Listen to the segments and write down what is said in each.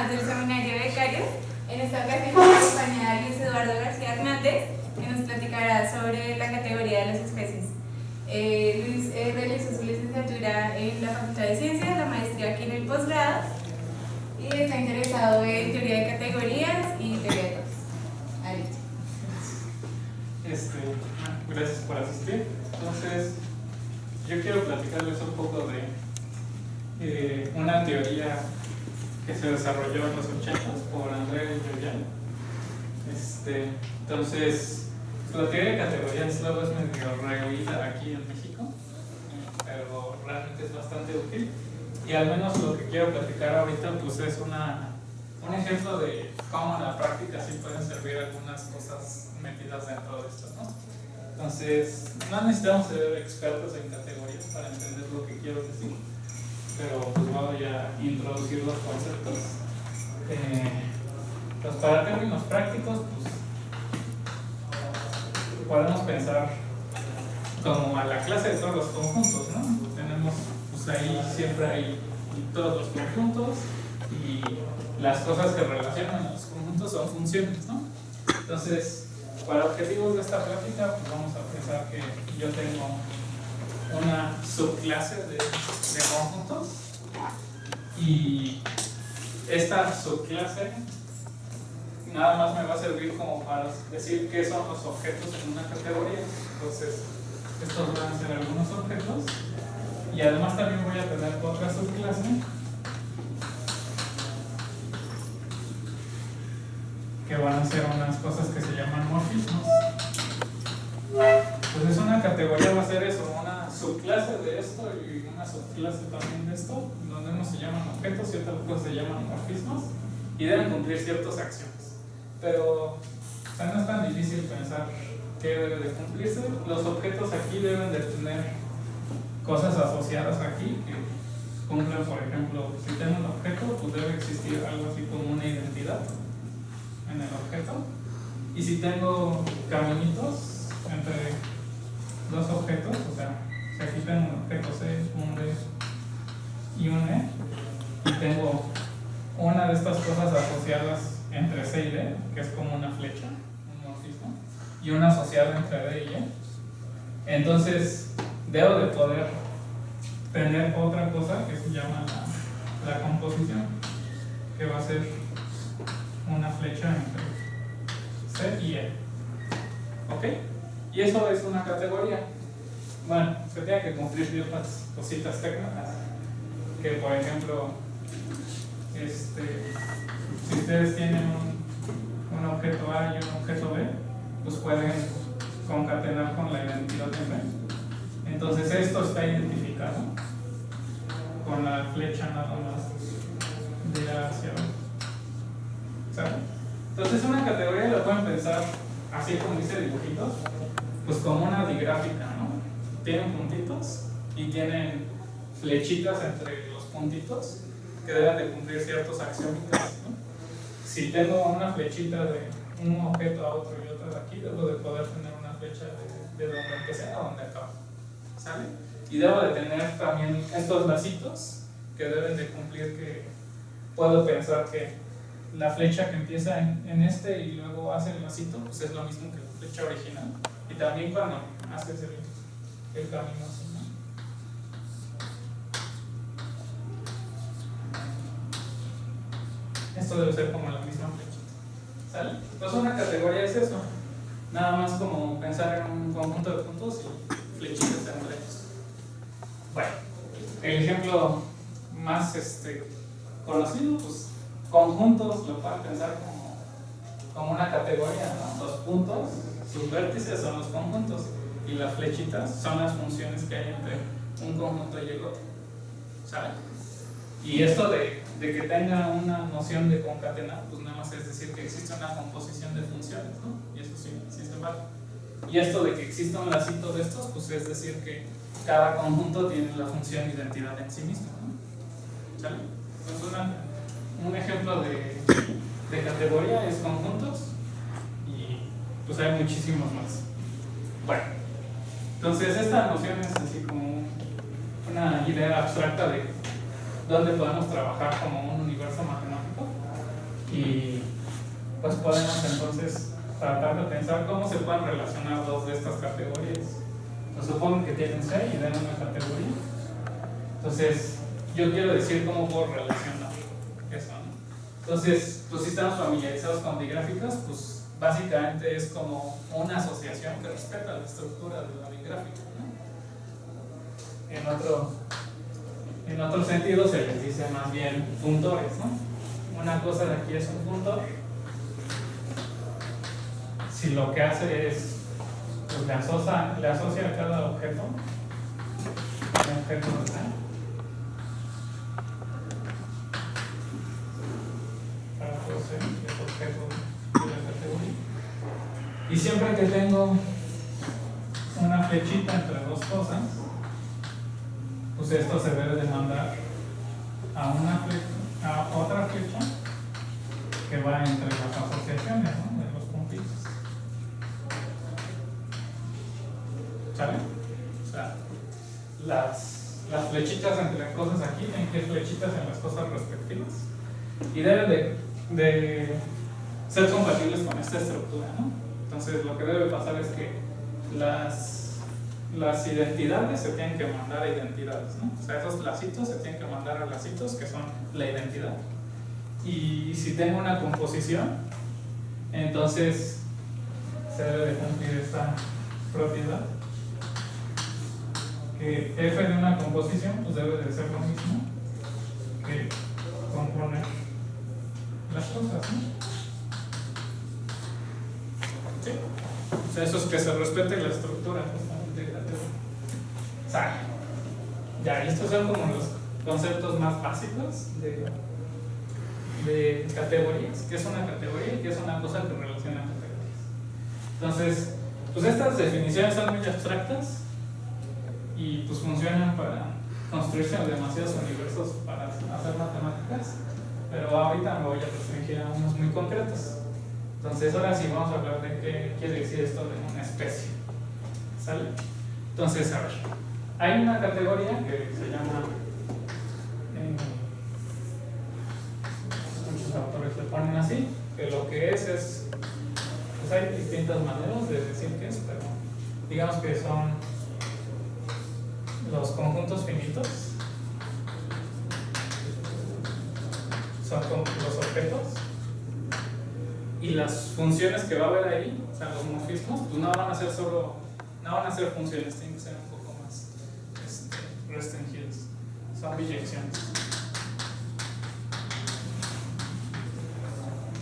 más del seminario de becarios. En esta ocasión nos acompaña Luis Eduardo García Hernández, que nos platicará sobre la categoría de las especies. Luis realizó su licenciatura en la Facultad de Ciencias, la maestría aquí en el posgrado, y está interesado en teoría de categorías y teoría de clases. Gracias por asistir. Entonces, yo quiero platicarles un poco de una teoría que se desarrolló en los 80s por André Yoyan. Entonces, la teoría de categorías luego es medio rehuida aquí en México, pero realmente es bastante útil. Y al menos lo que quiero platicar ahorita pues es un ejemplo de cómo en la práctica sí pueden servir algunas cosas metidas dentro de esto, ¿no? Entonces, no necesitamos ser expertos en categorías para entender lo que quiero decir, pero pues voy a introducir los conceptos. Pues para términos prácticos, pues podemos pensar como a la clase de todos los conjuntos, ¿no? Tenemos, pues ahí siempre hay todos los conjuntos y las cosas que relacionan a los conjuntos son funciones, ¿no? Entonces, para objetivos de esta plática, pues vamos a pensar que yo tengo una subclase de conjuntos y esta subclase nada más me va a servir como para decir qué son los objetos en una categoría. Entonces, estos van a ser algunos objetos y además también voy a tener otra subclase que van a ser unas cosas que se llaman morfismos. Entonces una categoría va a ser eso, una subclase de esto y una subclase también de esto, donde unos se llaman objetos y otras cosas se llaman morfismos y deben cumplir ciertas acciones. Pero o sea, no es tan difícil pensar qué debe de cumplirse. Los objetos aquí deben de tener cosas asociadas aquí que cumplan, por ejemplo, si tengo un objeto, pues debe existir algo así como una identidad en el objeto, y si tengo caminitos entre dos objetos, o sea, si aquí tengo un objeto C, un D y un E, y tengo una de estas cosas asociadas entre C y D, que es como una flecha, un morfismo, y una asociada entre D y E, entonces debo de poder tener otra cosa que se llama la composición, que va a ser una flecha entre C y E. ¿Ok? Y eso es una categoría. Bueno, se tiene que cumplir ciertas cositas técnicas. Que por ejemplo, si ustedes tienen un objeto A y un objeto B, pues pueden concatenar con la identidad de B. Entonces esto está identificado con la flecha nada más de A hacia B. ¿Saben? Entonces una categoría la pueden pensar así como dice dibujitos, pues como una digráfica, ¿no? Tienen puntitos y tienen flechitas entre los puntitos que deben de cumplir ciertos axiómicas, ¿no? Si tengo una flechita de un objeto a otro y otra de aquí, debo de poder tener una flecha de donde empecé a donde acabo, ¿sale? Y debo de tener también estos lacitos que deben de cumplir, que puedo pensar que la flecha que empieza en este y luego hace el lacito, pues es lo mismo que la flecha original. Y también cuando haces el camino así, ¿no? Esto debe ser como la misma flechita, ¿sale? Entonces una categoría es eso, nada más como pensar en un conjunto de puntos y flechitas entre ellos. Bueno, el ejemplo más conocido, pues conjuntos lo pueden pensar como una categoría, ¿no? Los puntos, sus vértices son los conjuntos y las flechitas son las funciones que hay entre un conjunto y el otro, ¿saben? Y esto de que tenga una noción de concatenar, pues nada más es decir que existe una composición de funciones, ¿no? Y eso sí se vale. Y esto de que exista un lacito de estos, pues es decir que cada conjunto tiene la función identidad en sí mismo, ¿no? ¿Sale? Entonces un ejemplo de categoría es conjuntos y pues hay muchísimos más. Bueno, entonces esta noción es así como una idea abstracta de dónde podemos trabajar como un universo matemático. Y pues podemos entonces tratar de pensar cómo se pueden relacionar dos de estas categorías. Pues supongo que tienen C y den una categoría. Entonces, yo quiero decir cómo puedo relacionar eso, ¿no? Entonces, pues si estamos familiarizados con digráficas, pues básicamente es como una asociación que respeta la estructura de la digráfica, ¿no? En otro sentido se les dice más bien puntores, ¿no? Una cosa de aquí es un puntor. Si lo que hace es, pues le asocia a cada objeto un objeto real para conocer el objeto de la categoría. Y siempre que tengo una flechita entre dos cosas, pues esto se debe de mandar a otra flecha que va entre las asociaciones, ¿no? De los puntitos. ¿Sale? O sea, las flechitas entre cosas aquí tienen que ir flechitas en las cosas respectivas y deben de ser compatibles con esta estructura, ¿no? Entonces lo que debe pasar es que las identidades se tienen que mandar a identidades, ¿no? O sea, esos lacitos se tienen que mandar a lacitos que son la identidad. Y si tengo una composición, entonces se debe de cumplir esta propiedad, que f de una composición pues debe de ser lo mismo que componer las cosas, ¿no? ¿Sí? O sea, eso es que se respete la estructura justamente de la teoría. O sea, ya, estos son como los conceptos más básicos de categorías. ¿Qué es una categoría y qué es una cosa que relaciona categorías? Entonces, pues estas definiciones son muy abstractas y pues funcionan para construirse demasiados universos para hacer matemáticas, pero ahorita me voy a restringir a unos muy concretos. Entonces ahora sí vamos a hablar de qué quiere decir esto de una especie. ¿Sale? Entonces, a ver, hay una categoría que se llama, muchos autores le ponen así, que lo que es, pues hay distintas maneras de decir qué es, pero digamos que son los conjuntos finitos, son como los objetos, y las funciones que va a haber ahí, o sea, los morfismos, pues no van a ser funciones, tienen que ser un poco más restringidos, son biyecciones.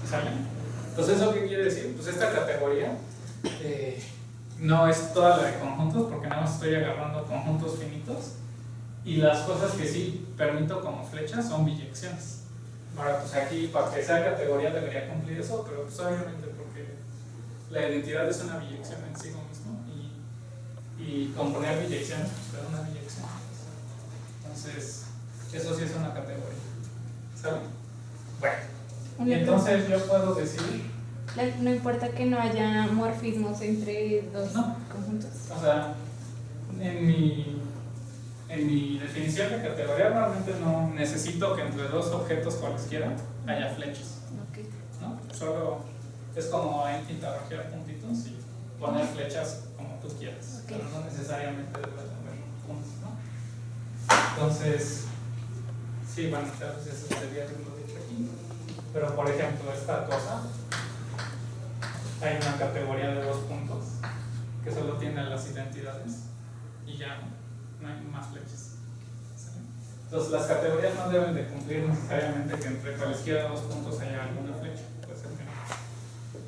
¿Sale? Entonces, ¿eso qué quiere decir? Pues esta categoría no es toda la de conjuntos, porque nada más estoy agarrando conjuntos finitos, y las cosas que sí permito como flechas son biyecciones. Ahora, pues aquí, para que sea categoría debería cumplir eso, pero pues obviamente porque la identidad es una biyección en sí mismo, y componer biyecciones, pues es una biyección. Entonces, eso sí es una categoría. ¿Saben? Bueno, y entonces yo puedo decir... No importa que no haya morfismos entre dos conjuntos. O sea, en mi definición de categoría realmente no necesito que entre dos objetos cualesquiera haya flechas. Okay. ¿No? Solo es como interrogar puntitos y poner flechas como tú quieras. Okay. Pero no necesariamente debe haber puntos, ¿no? Entonces, sí, bueno, entonces eso sería lo dicho aquí. Pero por ejemplo, esta cosa, hay una categoría de dos puntos que solo tiene las identidades y ya no hay más flechas. ¿Sí? Entonces las categorías no deben de cumplir necesariamente que entre cualesquiera dos puntos haya alguna flecha. Puede ser que no.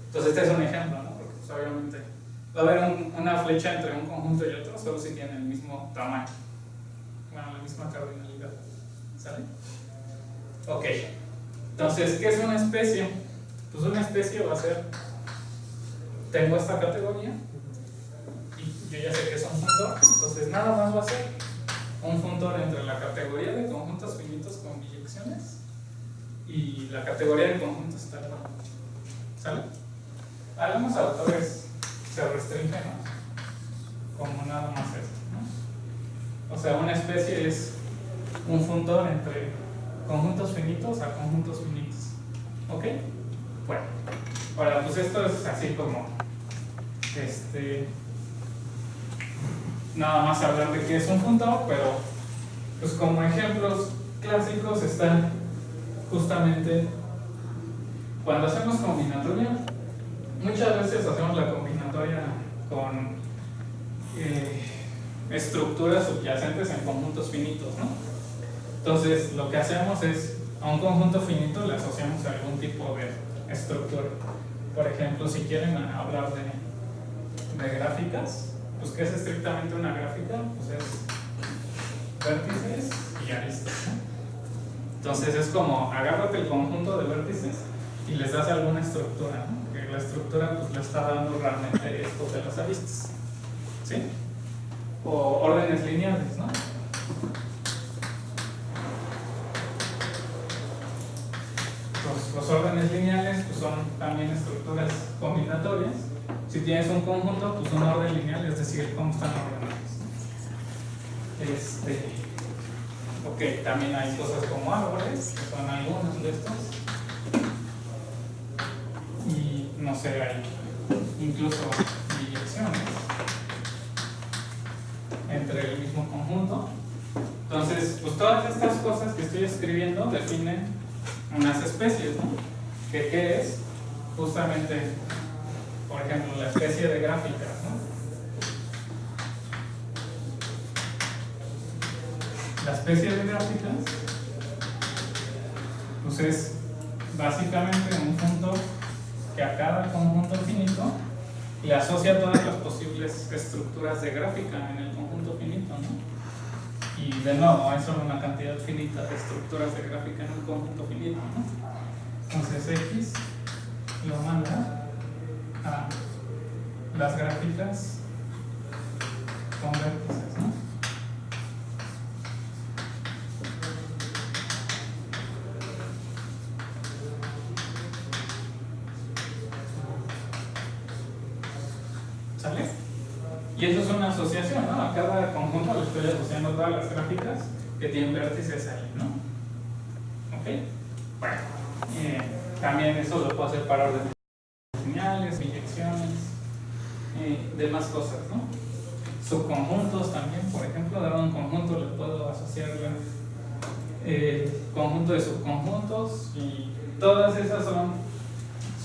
Entonces este es un ejemplo, ¿no? Porque pues, obviamente va a haber una flecha entre un conjunto y otro solo si tienen el mismo tamaño, bueno, la misma cardinalidad. ¿Sale? Ok. Entonces, ¿qué es una especie? Pues una especie va a ser, tengo esta categoría y yo ya sé que es un funtor, entonces nada más va a ser un funtor entre la categoría de conjuntos finitos con biyecciones y la categoría de conjuntos tal cual. ¿Sale? Algunos autores se restringen, ¿no? Como nada más esto, ¿no? O sea, una especie es un funtor entre conjuntos finitos a conjuntos finitos. ¿Ok? Bueno, ahora pues esto es así como nada más hablar de qué es un punto, pero pues como ejemplos clásicos están justamente cuando hacemos combinatoria. Muchas veces hacemos la combinatoria con estructuras subyacentes en conjuntos finitos, ¿no? Entonces lo que hacemos es a un conjunto finito le asociamos a algún tipo de estructura. Por ejemplo, si quieren hablar de gráficas, pues ¿qué es estrictamente una gráfica? Pues es vértices y aristas, ¿no? Entonces es como agárrate el conjunto de vértices y les das alguna estructura, ¿no? Que la estructura pues le está dando realmente esto de las aristas, ¿sí? O órdenes lineales, ¿no? Los órdenes lineales pues son también estructuras combinatorias. Si tienes un conjunto, pues un orden lineal, es decir, cómo están ordenados. Ok, también hay cosas como árboles, que son algunos de estos. Y no sé, hay incluso direcciones entre el mismo conjunto. Entonces, pues todas estas cosas que estoy escribiendo definen unas especies, ¿no? ¿Qué es? Justamente, por ejemplo, la especie de gráficas, ¿no? La especie de gráficas pues es básicamente un punto que a cada conjunto finito le asocia todas las posibles estructuras de gráfica en el conjunto finito, ¿no? Y de nuevo, hay solo una cantidad finita de estructuras de gráfica en un conjunto finito, ¿no? Entonces X lo manda a las gráficas con vértices, ¿no? ¿Sale? Y eso es una asociación, ¿no? A cada conjunto le estoy asociando todas las gráficas que tienen vértices ahí, ¿no? ¿Ok? Bueno, también eso lo puedo hacer para órdenes lineales, biyecciones, demás cosas, ¿no? Subconjuntos también, por ejemplo, dado un conjunto le puedo asociar conjunto de subconjuntos y todas esas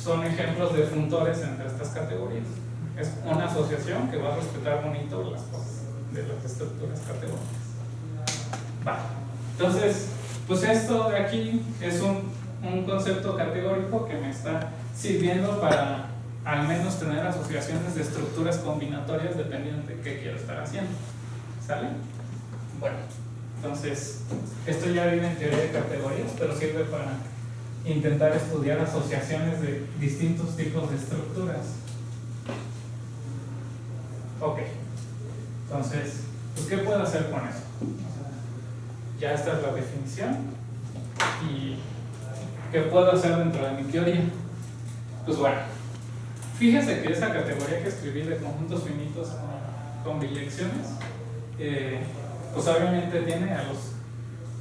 son ejemplos de funtores entre estas categorías. Es una asociación que va a respetar bonito las cosas de las estructuras categóricas. Vale. Entonces, pues esto de aquí es un concepto categórico que me está sirviendo para al menos tener asociaciones de estructuras combinatorias dependiendo de qué quiero estar haciendo. ¿Sale? Bueno, entonces esto ya viene en teoría de categorías, pero sirve para intentar estudiar asociaciones de distintos tipos de estructuras. Ok, entonces, pues ¿qué puedo hacer con eso? Ya esta es la definición. ¿Y qué puedo hacer dentro de mi teoría? Pues bueno, fíjense que esa categoría que escribí de conjuntos finitos con biyecciones, pues obviamente tiene a los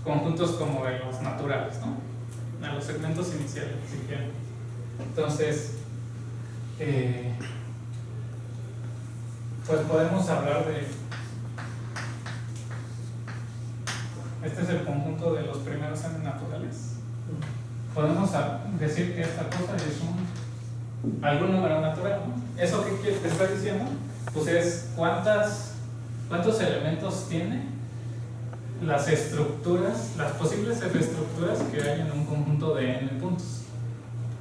conjuntos como de los naturales, ¿no? A los segmentos iniciales, si quieren. Entonces, pues podemos hablar de este es el conjunto de los primeros n naturales. Podemos decir que esta cosa es algún número natural, ¿no? ¿Eso qué te está diciendo? Pues es cuántos elementos tiene las estructuras, las posibles estructuras que hay en un conjunto de n puntos.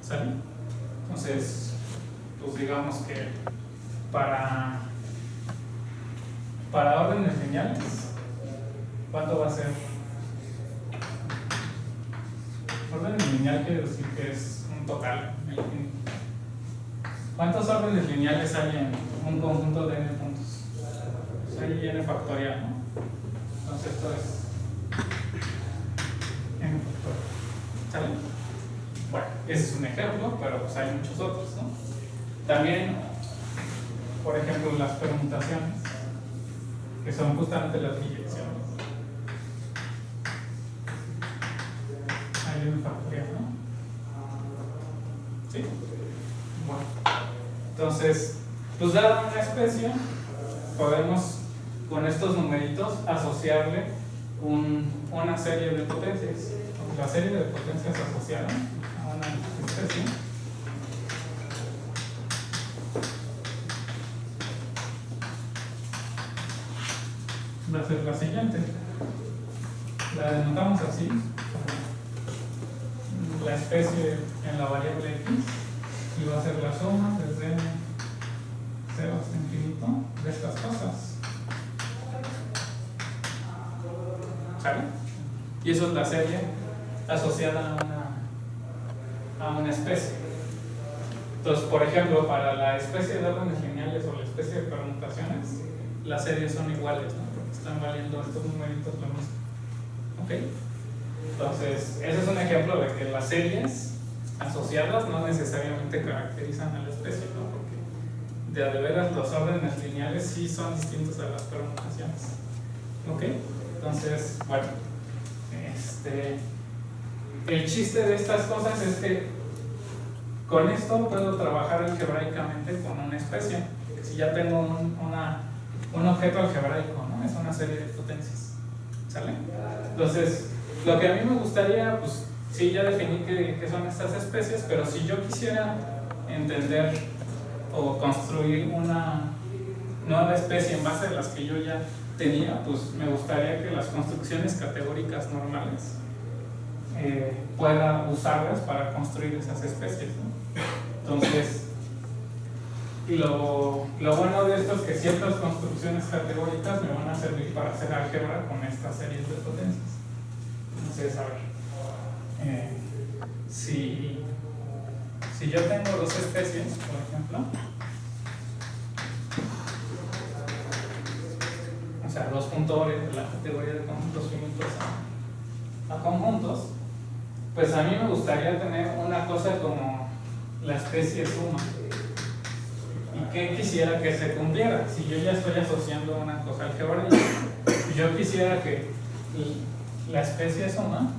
¿Sale? Entonces, pues digamos que para órdenes lineales, ¿cuánto va a ser? Orden lineal quiere decir que es un total. ¿Cuántos órdenes lineales hay en un conjunto de n puntos? Pues hay n factorial, ¿no? Entonces esto es n factorial. ¿Sale? Bueno, ese es un ejemplo, pero pues hay muchos otros, ¿no? También, por ejemplo, las permutaciones, que son justamente las biyecciones. Hay n factorial, ¿no? ¿Sí? Bueno, entonces, pues dada una especie, podemos con estos numeritos asociarle una serie de potencias. La serie de potencias asociada a una especie va a ser la siguiente. La denotamos así: la especie en la variable x, y va a ser la suma desde 0 hasta infinito de estas cosas. ¿Sale? Y eso es la serie asociada a una especie. Entonces, por ejemplo, para la especie de órdenes lineales o la especie de permutaciones, las series son iguales, ¿no? Porque están valiendo estos numeritos lo mismo. ¿Ok? Entonces, ese es un ejemplo de que las series asociadas no necesariamente caracterizan a la especie, ¿no? Porque de veras los órdenes lineales sí son distintos a las permutaciones. ¿Ok? Entonces, bueno, el chiste de estas cosas es que con esto puedo trabajar algebraicamente con una especie. Si ya tengo un objeto algebraico, ¿no? Es una serie de potencias. ¿Sale? Entonces, lo que a mí me gustaría, pues sí, ya definí qué son estas especies, pero si yo quisiera entender o construir una nueva especie en base a las que yo ya tenía, pues me gustaría que las construcciones categóricas normales pueda usarlas para construir esas especies, ¿no? Entonces, lo bueno de esto es que ciertas construcciones categóricas me van a servir para hacer álgebra con estas series de potencias. Entonces, a ver, si yo tengo dos especies, por ejemplo, o sea, dos puntores de la categoría de conjuntos finitos a conjuntos, pues a mí me gustaría tener una cosa como la especie suma. ¿Y qué quisiera que se cumpliera? Si yo ya estoy asociando una cosa algebraica, yo quisiera que la especie suma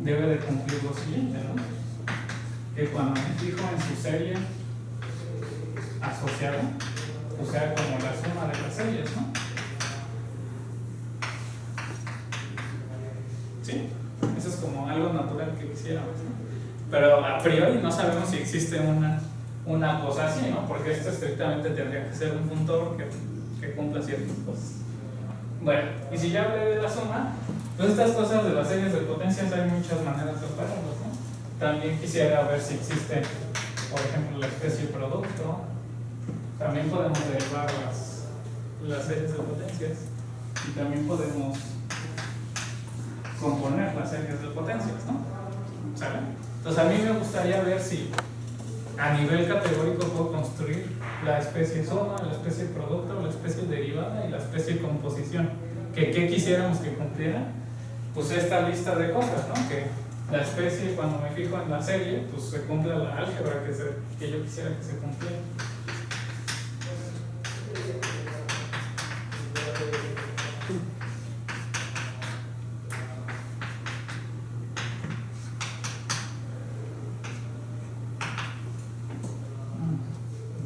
debe de cumplir lo siguiente, ¿no? Que cuando me fijo en su serie asociada, o sea, como la suma de las series, ¿no? ¿Sí? Eso es como algo natural que quisiéramos, ¿no? Pero a priori no sabemos si existe una cosa así, ¿no? Porque esto estrictamente tendría que ser un puntor que cumpla ciertas cosas. Bueno, y si ya hablé de la suma, pues estas cosas de las series de potencias hay muchas maneras de operarlas, ¿no? También quisiera ver si existe, por ejemplo, la especie producto. También podemos derivar las series de potencias y también podemos componer las series de potencias, ¿no? ¿Sale? Entonces a mí me gustaría ver si a nivel categórico puedo construir la especie suma, la especie producto, la especie derivada y la especie composición. ¿Qué quisiéramos que cumpliera? Pues esta lista de cosas, ¿no? Que la especie, cuando me fijo en la serie, pues se cumpla la álgebra que yo quisiera que se cumpliera.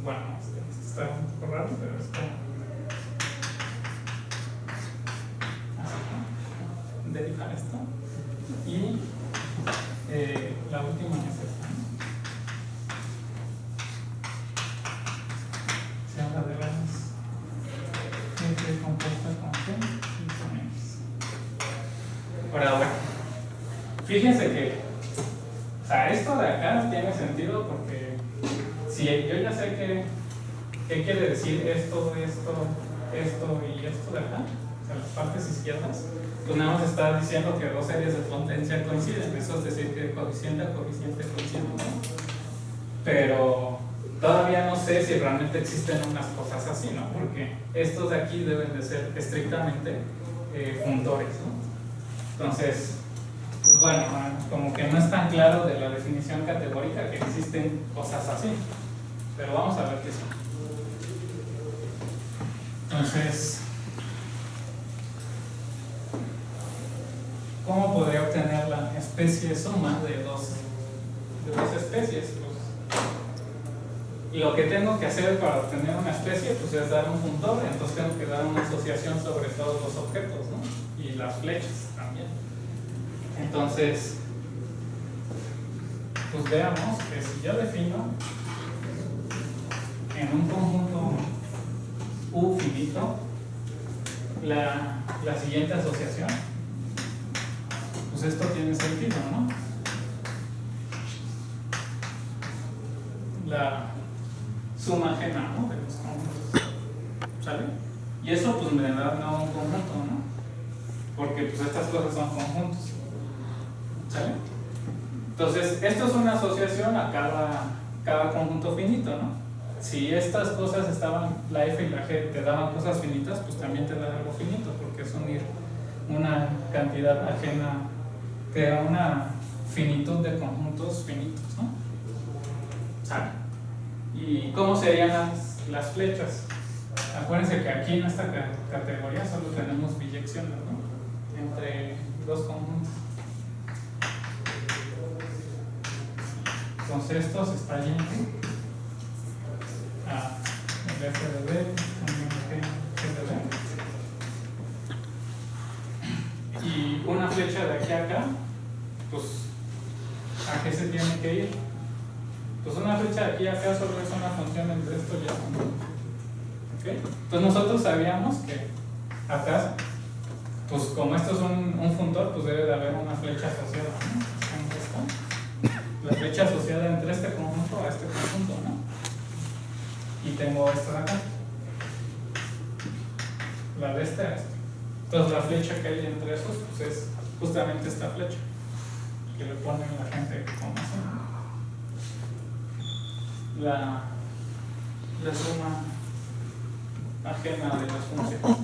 Bueno, está un poco raro, pero es como así, ¿no? Derivar esto. Y la última es esta, ¿no? Se habla de las que compuesta con G y con X. Ahora, bueno, fíjense que, o sea, esto de acá tiene sentido porque si yo ya sé qué quiere decir esto y esto de acá, o sea, las partes izquierdas, pues nada más está diciendo que dos series de potencia coinciden, eso es decir que coeficiente a coeficiente coinciden, ¿no? Pero todavía no sé si realmente existen unas cosas así, ¿no? Porque estos de aquí deben de ser estrictamente puntores, ¿no? Entonces, pues bueno, como que no es tan claro de la definición categórica que existen cosas así, pero vamos a ver qué son. Entonces, ¿cómo podría obtener la especie especie suma de dos especies. Pues, lo que tengo que hacer para obtener una especie pues es dar un puntor, entonces tengo que dar una asociación sobre todos los objetos, ¿no? Y las flechas también. Entonces, pues veamos que si yo defino en un conjunto U finito la siguiente asociación, pues esto tiene sentido, ¿no? La suma ajena, ¿no?, de los conjuntos, ¿sale? Y eso pues me da no un conjunto, ¿no? Porque pues estas cosas son conjuntos, ¿sale? Entonces, esto es una asociación a cada conjunto finito, ¿no? Si estas cosas estaban, la F y la G te daban cosas finitas, pues también te da algo finito, porque es unir una cantidad ajena, te da una finitud de conjuntos finitos, ¿no? ¿Sale? ¿Y cómo serían las flechas? Acuérdense que aquí en esta categoría solo tenemos biyecciones, ¿no?, entre dos conjuntos. Entonces esto se está yendo a el F de B, G de B. Y una flecha de aquí a acá, pues, ¿a qué se tiene que ir? Pues una flecha de aquí a acá solo es una función entre esto y esto, ¿no? ¿Okay? Entonces nosotros sabíamos que acá, pues como esto es un funtor, pues debe de haber una flecha asociada, ¿no? La flecha asociada entre este conjunto a este conjunto, ¿no? Y tengo esto de acá, la de este a este. Entonces la flecha que hay entre esos pues es justamente esta flecha que le ponen la gente como así, ¿no? La suma ajena de las funciones,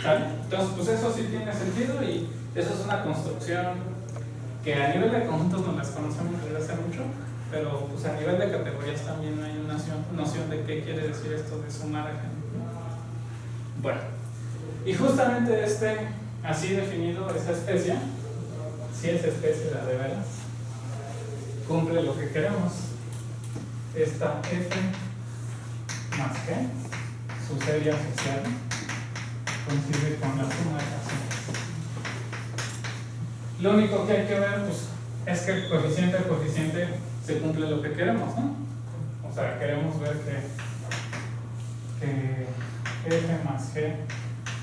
¿sale? Entonces pues eso sí tiene sentido y eso es una construcción que a nivel de conjuntos no las conocemos desde hace mucho, pero pues a nivel de categorías también hay una noción de qué quiere decir esto de sumar ajena. Bueno, y justamente así definido, esa especie, si es especie la de veras, cumple lo que queremos. Esta F más G, su serie asociada, coincide con la suma de las sumas. Lo único que hay que ver pues, es que el coeficiente se cumple lo que queremos, ¿no? O sea, queremos ver que F más G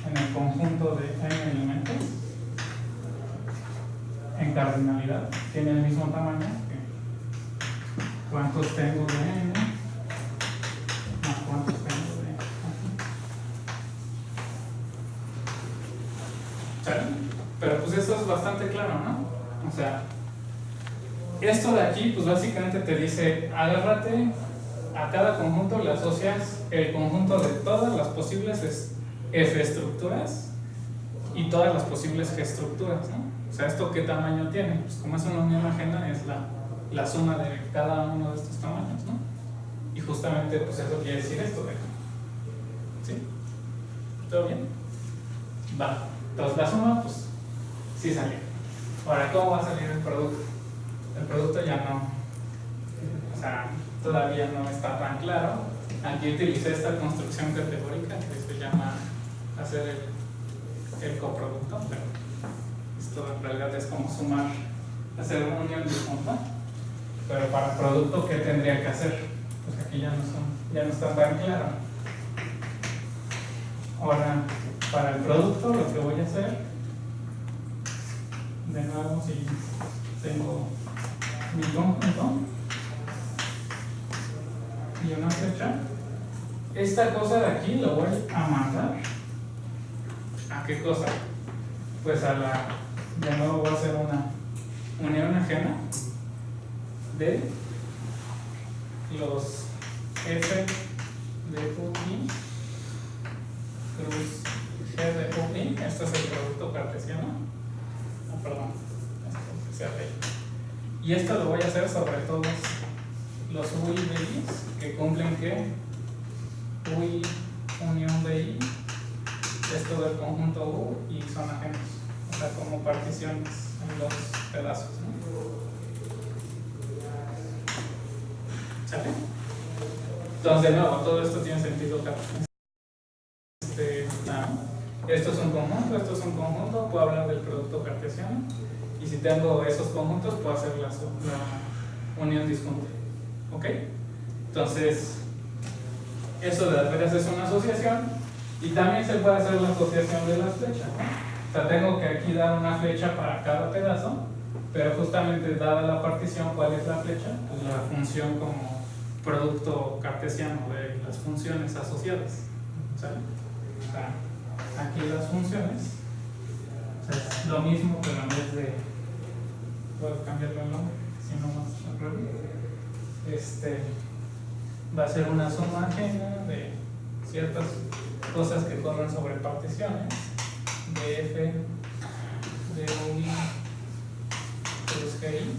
en el conjunto de n elementos en cardinalidad tiene el mismo tamaño que cuántos tengo de n más cuántos tengo de n. ¿Sale? Pero pues eso es bastante claro, ¿no? O sea, esto de aquí pues básicamente te dice, agárrate a cada conjunto, le asocias el conjunto de todas las posibles F estructuras y todas las posibles G estructuras, ¿no? O sea, ¿esto qué tamaño tiene? Pues como es una unión ajena es la suma de cada uno de estos tamaños, ¿no? Y justamente pues eso quiere decir esto de aquí. ¿Sí? ¿Todo bien? Va. Entonces la suma pues sí salió. Ahora, ¿cómo va a salir el producto? El producto ya no, o sea, todavía no está tan claro. Aquí utilicé esta construcción categórica que se llama hacer el coproducto, pero esto en realidad es como sumar, hacer una unión disjunta. Pero para el producto, ¿qué tendría que hacer? Pues aquí ya no está tan claro. Ahora, para el producto, lo que voy a hacer, de nuevo, si tengo mi conjunto y una flecha, esta cosa de aquí lo voy a mandar ¿a qué cosa? Pues de nuevo voy a hacer una unión ajena de los F de UI cruz G de UI. Este es el producto cartesiano. Perdón, esto se hace. Y esto lo voy a hacer sobre todos los UI de I que cumplen que UI unión de I es todo el conjunto U y son ajenos. o sea, como particiones en los pedazos, ¿no? ¿Sale? Entonces, de nuevo, todo esto tiene sentido acá. Esto es un conjunto, esto es un conjunto, puedo hablar del producto cartesiano, y si tengo esos conjuntos, puedo hacer la unión disjunta. ¿Ok? Entonces, eso de las veras es una asociación, y también se puede hacer la asociación de las flechas, ¿no? O sea, tengo que aquí dar una flecha para cada pedazo, pero justamente dada la partición, ¿cuál es la flecha? Pues la función como producto cartesiano de las funciones asociadas. ¿Sale? O sea, aquí las funciones, o sea, es lo mismo, pero en vez de, puedo cambiarle el nombre, si no más va a ser una suma ajena de ciertas cosas que corren sobre particiones de f de UI plus GI,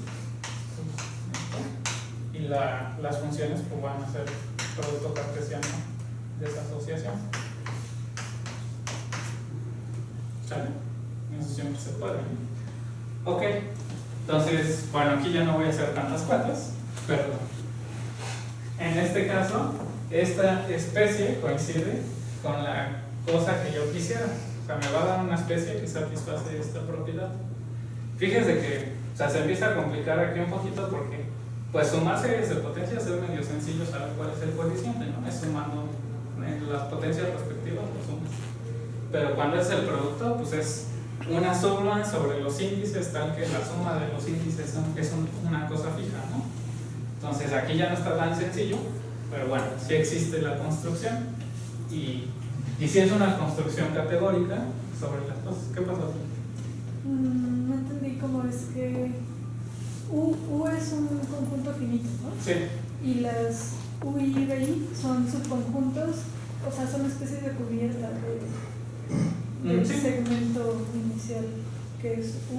y las funciones pues van a ser producto cartesiano de esa asociación. ¿Sale? Eso siempre se puede, ¿no? Ok, entonces, bueno, aquí ya no voy a hacer tantas cuentas, pero en este caso, esta especie coincide con la cosa que yo quisiera. O sea, me va a dar una especie que satisface esta propiedad. Fíjense que, o sea, se empieza a complicar aquí un poquito porque, pues, sumar series de potencias es medio sencillo saber cuál es el coeficiente, ¿no? Es sumando en las potencias respectivas, lo sumas. Pero cuando es el producto, pues es una suma sobre los índices, tal que la suma de los índices es una cosa fija, ¿no? Entonces aquí ya no está tan sencillo, pero bueno, sí existe la construcción, y sí es una construcción categórica sobre las cosas. ¿Qué pasó? No entendí cómo es que U es un conjunto finito, ¿no? Sí. Y las U y BI son subconjuntos, o sea, son especies de cubierta del Sí. segmento inicial que es U.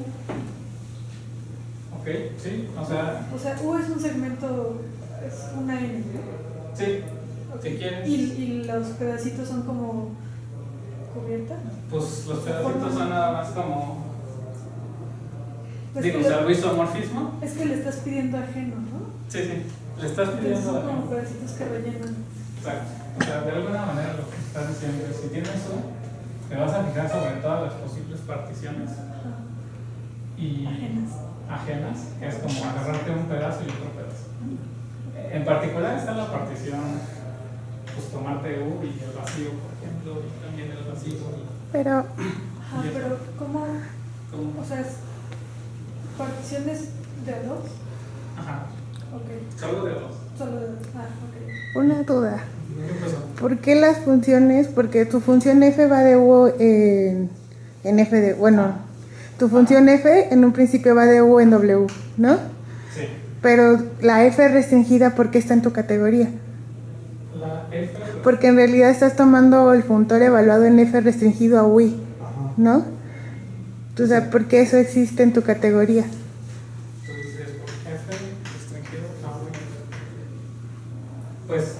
Ok, sí, o sea, U es un segmento, es una N. sí, Okay. si quieres. ¿Y los pedacitos son como cubierta? Pues los pedacitos son nada más como, Pues digo, o sea, el isomorfismo. es que le estás pidiendo ajeno, ¿no? Sí, sí, le estás Entonces pidiendo son como ajeno. pedacitos que rellenan. Exacto, o sea, de alguna manera lo que estás diciendo es, si tienes U, te vas a fijar sobre todas las posibles particiones y ajenas, que es como agarrarte un pedazo y otro pedazo. En particular está la partición, pues tomarte U y el vacío, por ejemplo, y también el vacío. Pero, Pero ¿cómo? ¿Cómo? O sea, es particiones de dos. Ajá, Ok. solo de dos. Solo de dos. Ok. una duda. ¿Qué pasó? ¿Por qué las funciones? Porque tu función f va de u en f de... Bueno, tu función f en un principio va de u en w, ¿no? Sí. Pero la f restringida, ¿por qué está en tu categoría? La F. Porque en realidad estás tomando el funtor evaluado en f restringido a ui, ¿no? O sea, ¿por qué eso existe en tu categoría? Entonces, F restringido a U. Pues,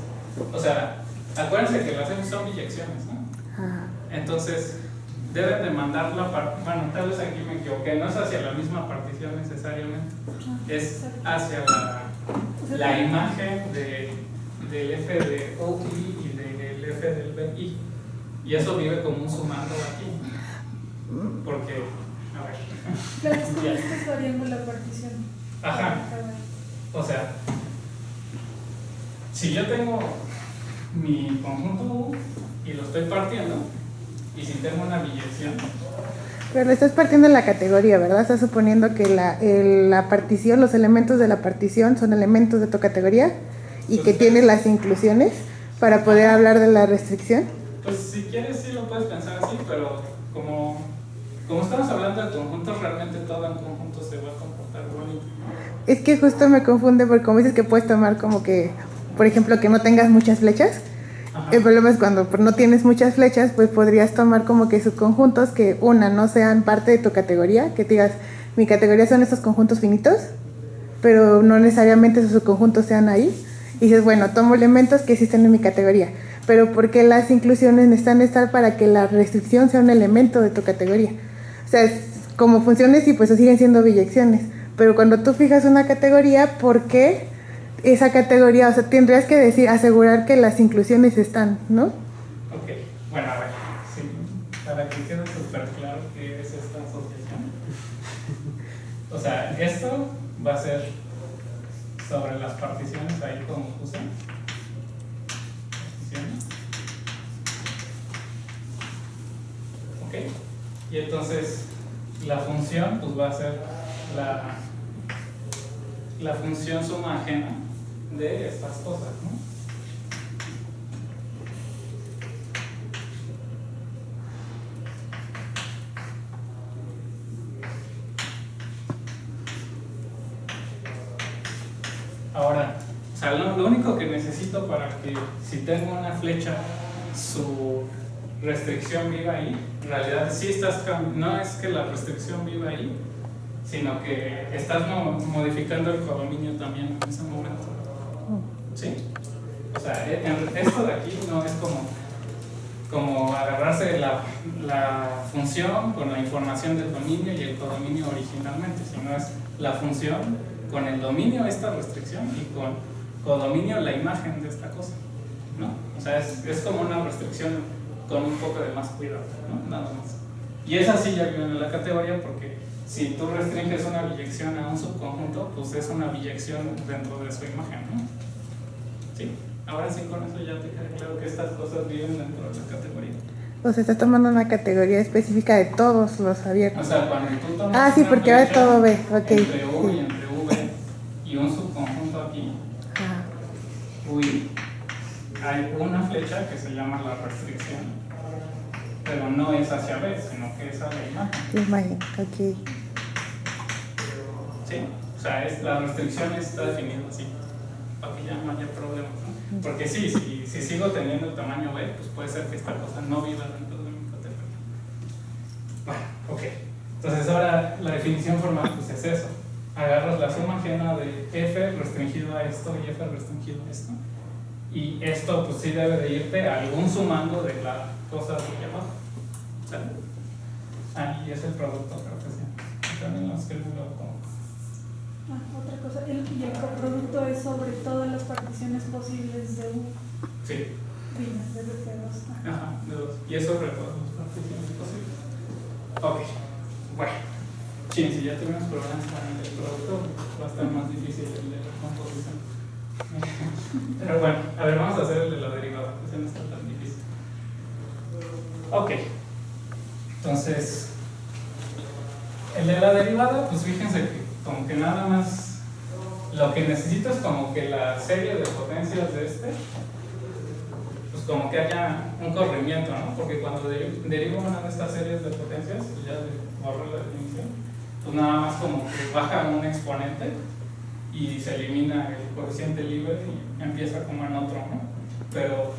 o sea, acuérdense que las F son biyecciones, ¿no? Ajá. Entonces, deben de mandar la partición. Bueno, tal vez aquí me equivoqué, no es hacia la misma partición necesariamente, es hacia la imagen del F de OI y del F del BI. Y eso vive como un sumando aquí. Porque, a ver. Claro, es que estás variando la partición. Ajá. O sea, si yo tengo mi conjunto U y lo estoy partiendo, y si tengo una biyección, Pero lo estás partiendo en la categoría, ¿verdad? Estás suponiendo que la partición, los elementos de la partición son elementos de tu categoría y que tienes las inclusiones para poder hablar de la restricción. pues si quieres sí lo puedes pensar así, pero como estamos hablando de conjuntos, realmente todo en conjunto se va a comportar bonito. Es que justo me confunde porque como dices que puedes tomar como que, por ejemplo, que no tengas muchas flechas. Ajá. El problema es cuando no tienes muchas flechas, pues podrías tomar como que subconjuntos que no sean parte de tu categoría, que te digas, mi categoría son estos conjuntos finitos, pero no necesariamente esos subconjuntos sean ahí. Y dices, bueno, tomo elementos que existen en mi categoría, pero ¿por qué las inclusiones necesitan estar para que la restricción sea un elemento de tu categoría? O sea, como funciones sí, pues siguen siendo biyecciones. Pero cuando tú fijas una categoría, ¿por qué esa categoría? O sea, tendrías que decir, asegurar que las inclusiones están, ¿no? Ok, bueno, a ver, sí, para que quede súper claro qué es esta asociación. O sea, esto va a ser sobre las particiones, ahí como puse. Particiones. Ok, y entonces la función pues va a ser la función suma ajena de estas cosas, ¿no? Ahora, o sea, lo único que necesito para que si tengo una flecha su restricción viva ahí, en realidad sí estás, no es que la restricción viva ahí, sino que estás modificando el codominio también en ese momento. ¿Sí? O sea, esto de aquí no es como agarrarse la función con la información del dominio y el codominio originalmente, sino es la función con el dominio esta restricción y con codominio la imagen de esta cosa, ¿no? O sea, es como una restricción con un poco de más cuidado, ¿no? Nada más. Y esa sí ya viene en la categoría porque si tú restringes una biyección a un subconjunto, pues es una biyección dentro de su imagen, ¿no? ¿Sí? Ahora sí, con eso ya te queda claro que estas cosas viven dentro de la categoría. O sea, estás tomando una categoría específica de todos los abiertos. O sea, cuando tú tomas sí, una porque ahora flecha todo ve, ok. entre U y Sí. entre V y un subconjunto aquí, hay una flecha que se llama la restricción, pero no es hacia B, sino que es a la imagen. La imagen, ok. ¿Sí? O sea, la restricción está definida así, para que ya no haya problemas, ¿no? Porque sí, si sigo teniendo el tamaño B, pues puede ser que esta cosa no viva dentro de mi categoría. Bueno, ok. Entonces ahora la definición formal pues es eso. Agarras la suma ajena de F restringido a esto y F restringido a esto. Y esto pues sí debe de irte a algún sumando de la cosa de aquí abajo. ¿Sale? Y es el producto, creo que sí. También lo escribo como... Otra cosa, y el coproducto es sobre todas las particiones posibles de U. Sí. Finas, de P2. Ajá, de dos. Y es sobre todas las particiones posibles. Ok. Bueno. Sí, si ya tuvimos problemas con el producto, va a estar más difícil el de la composición. Pero bueno, a ver, vamos a hacer el de la derivada, ese no está tan difícil. Ok. Entonces, el de la derivada, pues fíjense que como que nada más lo que necesito es como que la serie de potencias de este, pues como que haya un corrimiento, ¿no? Porque cuando derivo una de estas series de potencias, ya borro la definición, pues nada más como que baja un exponente y se elimina el coeficiente libre y empieza como en otro, ¿no? Pero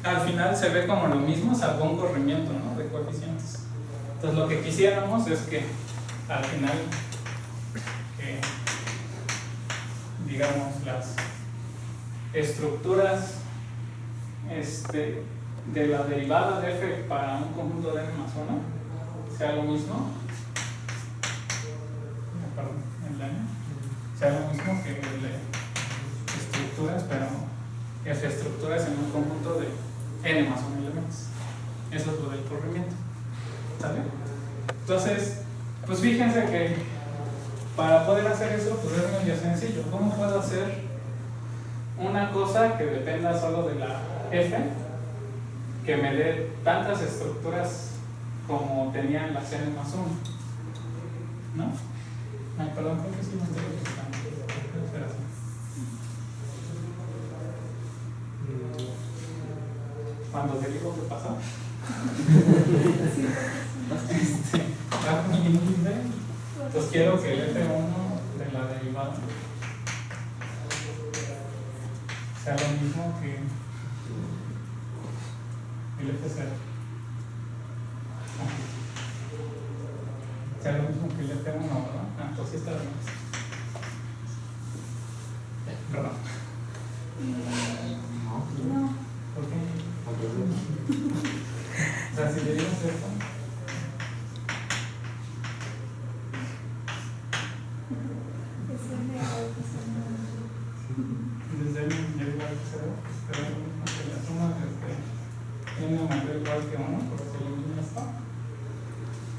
al final se ve como lo mismo, salvo un corrimiento, ¿no? De coeficientes. Entonces lo que quisiéramos es que al final digamos las estructuras de la derivada de f para un conjunto de n más 1 sea lo mismo, perdón, el n sea lo mismo que el de estructuras, pero f estructuras en un conjunto de n más 1 elementos. Eso es lo del corrimiento, ¿sale? Entonces, pues fíjense que para poder hacer eso, pues es medio sencillo. ¿Cómo puedo hacer una cosa que dependa solo de la f, que me dé tantas estructuras como tenían las n más 1? ¿No? Ay, perdón, creo que sí me estoy equivocando. Debe ser así. Cuando derivo, ¿qué pasa? Entonces quiero que el F1 de la derivada sea lo mismo que el F0. Sea lo mismo que el F1, ¿verdad? Pues sí está bien. Perdón. No. ¿Por qué? O sea, si le digo esto,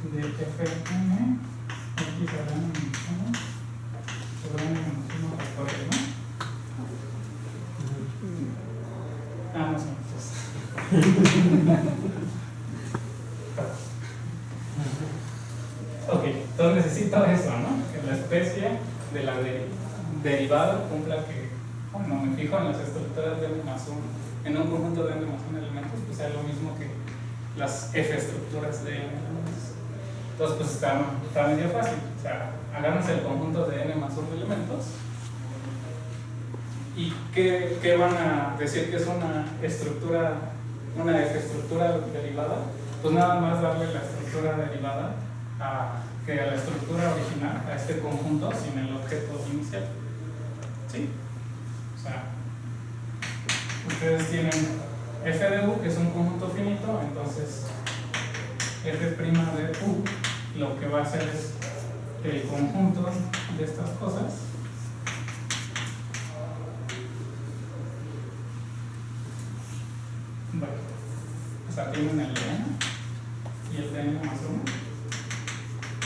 de Fn x a la n menos 1 sobre n menos 1 factorial, ¿no? Ah, no sé, ok, entonces necesito eso, ¿no? Que la especie de la derivada cumpla que, bueno, me fijo en las estructuras de n más 1, en un conjunto de n más 1 elementos, pues sea lo mismo que las f estructuras de n elementos. Entonces, pues está medio fácil. O sea, agárrense el conjunto de n más 1 elementos. ¿Y qué van a decir que es una estructura, una f estructura derivada? Pues nada más darle la estructura derivada a la estructura original, a este conjunto sin el objeto inicial. ¿Sí? O sea, ustedes tienen f de u, que es un conjunto finito, entonces f' de u lo que va a hacer es el conjunto de estas cosas bueno, o sea, tienen el n y el de n más 1,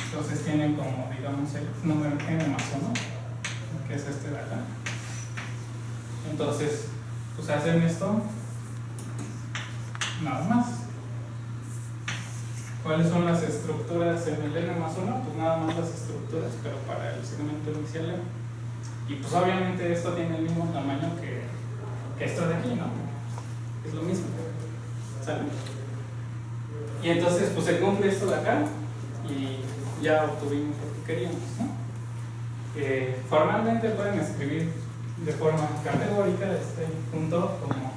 entonces tienen como, digamos, el número n más 1, que es este de acá. Entonces, pues hacen esto nada más. ¿Cuáles son las estructuras en el n más 1? Pues nada más las estructuras, pero para el segmento inicial n. Y pues obviamente esto tiene el mismo tamaño que esto de aquí, ¿no? Es lo mismo. ¿Sale? Y entonces pues se cumple esto de acá y ya obtuvimos lo que queríamos, ¿no? Formalmente pueden escribir de forma categórica este punto como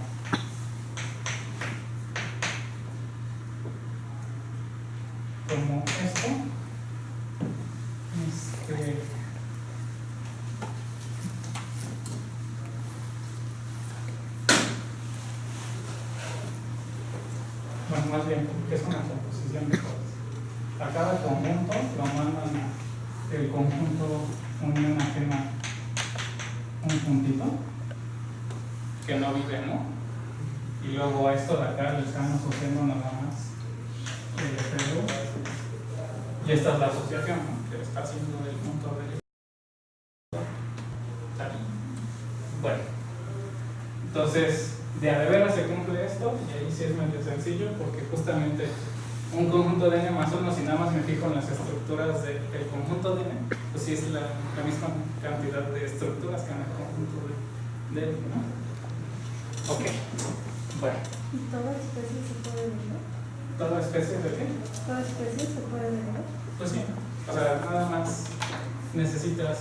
esto. Bueno, más bien, porque es una composición de cosas. A cada conjunto lo mandan a el conjunto unión ajena un puntito que no vive, ¿no? Y luego a esto de acá le están asociando nada más el efecto. Y esta es la asociación, ¿no? Que está haciendo el punto de. Bueno, entonces de a de veras se cumple esto, y ahí sí es medio sencillo, porque justamente un conjunto de n más 1, si nada más me fijo en las estructuras del conjunto de n, pues sí es la misma cantidad de estructuras que en el conjunto de n, ¿no? Ok, bueno. ¿Y toda especie se puede vender? ¿Toda especie de qué? ¿Toda especie se puede vender? Pues sí, o sea, nada más necesitas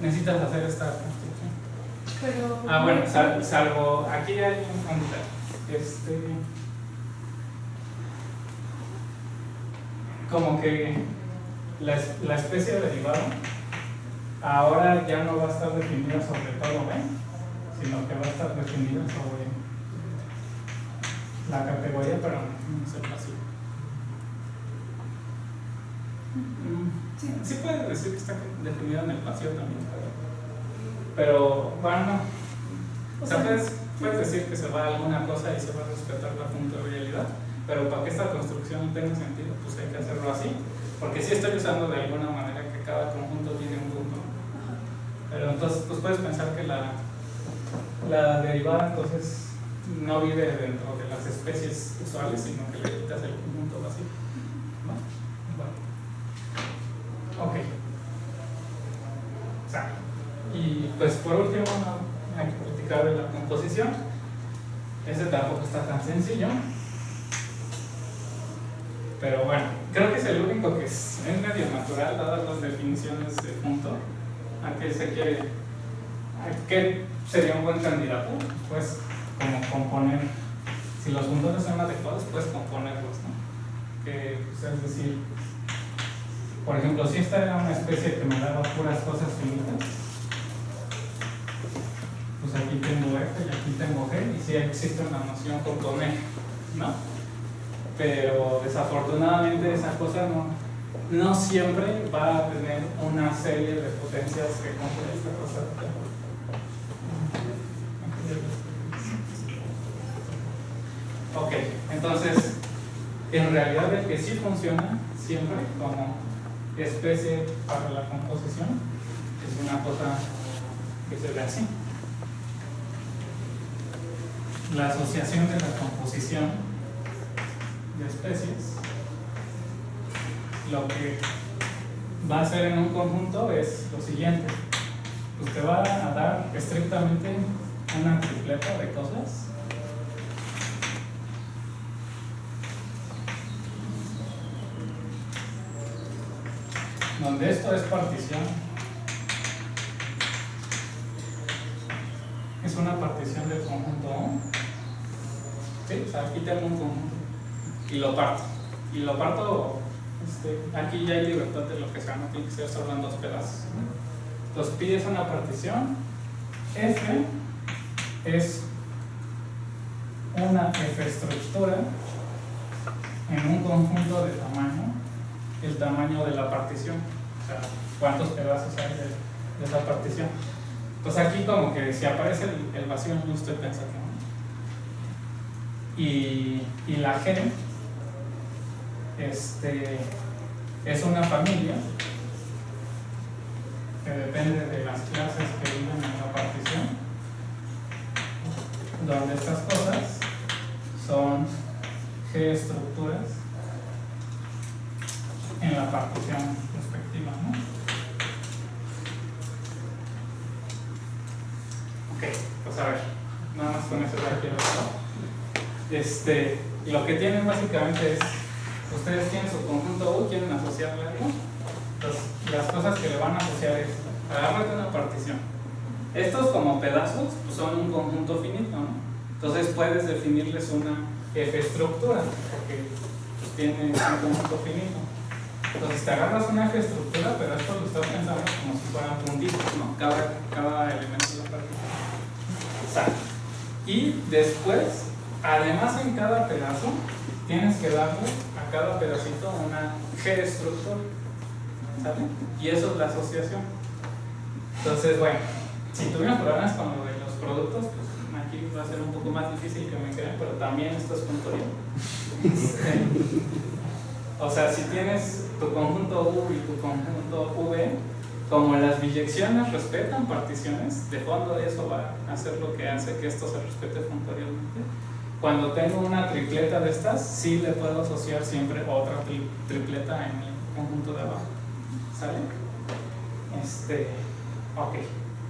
hacer esta construcción. Pero, Bueno, salvo, aquí hay un detalle. Como que la especie derivada ahora ya no va a estar definida sobre todo B, sino que va a estar definida sobre la categoría, pero no sé así. Sí puede decir que está definida en el vacío también, pero bueno, no. O sea, puedes decir que se va a alguna cosa y se va a respetar la puntualidad, pero para que esta construcción tenga sentido, pues hay que hacerlo así, porque sí estoy usando de alguna manera que cada conjunto tiene un punto, pero entonces pues puedes pensar que la derivada entonces no vive dentro de las especies usuales, sino que le quitas el conjunto vacío, ¿no? Bueno. Ok. Sale. Y pues por último hay que practicar de la composición. Ese tampoco está tan sencillo, pero bueno, creo que es el único que es medio natural dadas las definiciones de punto. ¿A qué se quiere? ¿A qué sería un buen candidato? Pues como componer, si los puntos son adecuados, puedes componerlos, ¿no? Que, pues, es decir, por ejemplo, si esta era una especie que me daba puras cosas finitas, pues aquí tengo F y aquí tengo G, y sí existe una noción con E, ¿no? Pero desafortunadamente esa cosa no siempre va a tener una serie de potencias que cumple esta cosa. Ok, entonces en realidad el que sí funciona siempre como especie para la composición es una cosa que se ve así. La asociación de la composición de especies, lo que va a hacer en un conjunto es lo siguiente: pues te va a dar estrictamente una tripleta de cosas. Donde esto es partición, es una partición del conjunto O. ¿Sí? O sea, aquí tengo un conjunto y lo parto. Y lo parto, aquí ya hay libertad de lo que sea, no tiene que ser solo en dos pedazos. Entonces pides una partición. F es una F estructura en un conjunto de tamaño, el tamaño de la partición, o sea, cuántos pedazos hay de esa partición. Pues aquí como que si aparece el vacío no estoy pensando. Y la G es una familia que depende de las clases que viven en la partición, donde estas cosas son G estructuras en la partición respectiva, ¿no? Ok, pues a ver, nada más con eso ya quiero hablar. Lo que tienen básicamente es, ustedes tienen su conjunto U, quieren asociarle algo. Entonces, las cosas que le van a asociar es, agárrate una partición. Estos como pedazos pues son un conjunto finito, ¿no? Entonces puedes definirles una F estructura, porque pues, tiene un conjunto finito. Entonces te agarras una F estructura, pero esto lo estás pensando como si fueran puntitos, ¿no? Cada elemento de la partición. Exacto. Y después, además en cada pedazo, tienes que darle a cada pedacito una G estructura, ¿sale? Y eso es la asociación. Entonces, bueno, si tuvimos problemas con lo de los productos, pues aquí va a ser un poco más difícil que me crean, pero también esto es puntual. O sea, si tienes tu conjunto U y tu conjunto V, como las biyecciones respetan particiones, de fondo eso va a hacer lo que hace que esto se respete puntualmente. Cuando tengo una tripleta de estas, sí le puedo asociar siempre otra tripleta en mi conjunto de abajo. ¿Sale? Ok.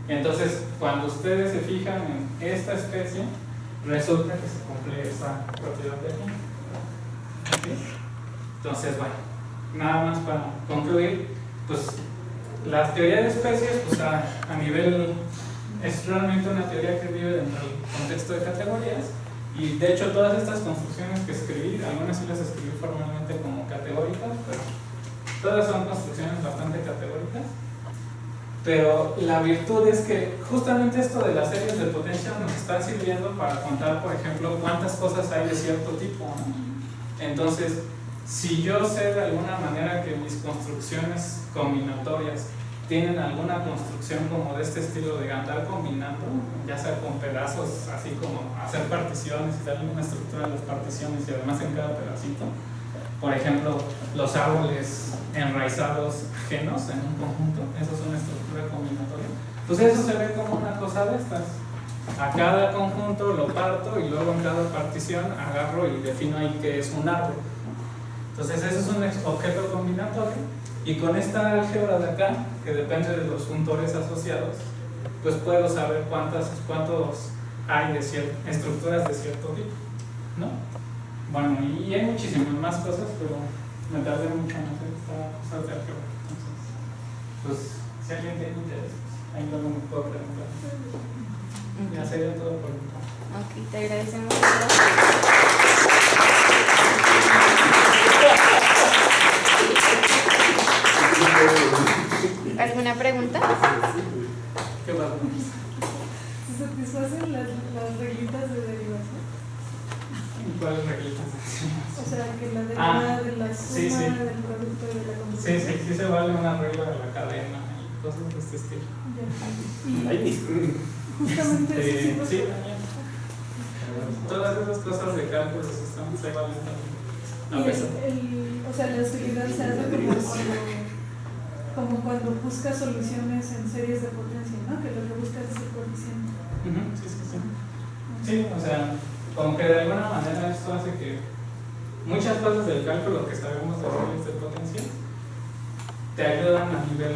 Entonces, cuando ustedes se fijan en esta especie, resulta que se cumple esa propiedad de aquí. ¿Okay? Entonces, bueno, nada más para concluir, pues la teoría de especies, pues a nivel, es realmente una teoría que vive dentro del contexto de categorías. Y de hecho todas estas construcciones que escribí, algunas sí las escribí formalmente como categóricas, pero todas son construcciones bastante categóricas. Pero la virtud es que justamente esto de las series de potencia nos están sirviendo para contar, por ejemplo, cuántas cosas hay de cierto tipo, ¿no? Entonces, si yo sé de alguna manera que mis construcciones combinatorias tienen alguna construcción como de este estilo de andar combinando, ya sea con pedazos, así como hacer particiones y darle una estructura a las particiones y además en cada pedacito. Por ejemplo, los árboles enraizados ajenos en un conjunto, eso es una estructura combinatoria. Pues eso se ve como una cosa de estas. A cada conjunto lo parto y luego en cada partición agarro y defino ahí que es un árbol. Entonces eso es un objeto combinatorio. Y con esta álgebra de acá, que depende de los funtores asociados, pues puedo saber cuántos hay de estructuras de cierto tipo, ¿no? Bueno, y hay muchísimas más cosas, pero me tardé mucho en hacer esta cosa de álgebra. Entonces, pues, si alguien tiene interés, pues, ahí luego me puedo preguntar. Ya sería todo por mi parte. Ok, te agradecemos. ¿Alguna pregunta? ¿Qué pasa? ¿Se satisfacen las reglitas de derivación? ¿Cuáles reglitas? O sea, que la derivada de la suma sí, sí. del producto de la composición. Sí se vale una regla de la cadena y cosas de este estilo. Ya. Y justamente eso sí, también. Todas esas cosas de cálculo se valen también. A Y pesar. o sea, la utilidad se hace como cuando buscas soluciones en series de potencia, ¿no? Que lo que buscas es el coeficiente. Sí, sí, sí. Sí, o sea, como que de alguna manera esto hace que muchas cosas del cálculo que sabemos de series de potencia te ayudan a nivel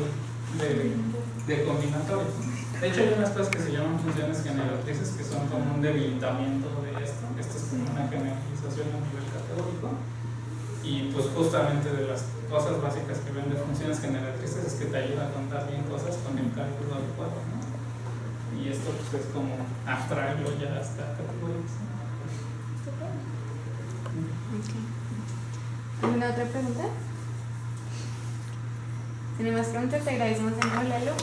de combinatorio. De hecho, hay unas cosas que se llaman funciones generatrices que son como un debilitamiento de esto. Esto es como una generalización a nivel categórico. Y pues justamente de las cosas básicas que ven de funciones generatrices es que te ayuda a contar bien cosas con el cálculo adecuado, ¿no? Y esto pues es como abstraerlo ya hasta categorías. ¿Alguna otra pregunta? Si no hay más preguntas, te agradecemos de nuevo, Lalo.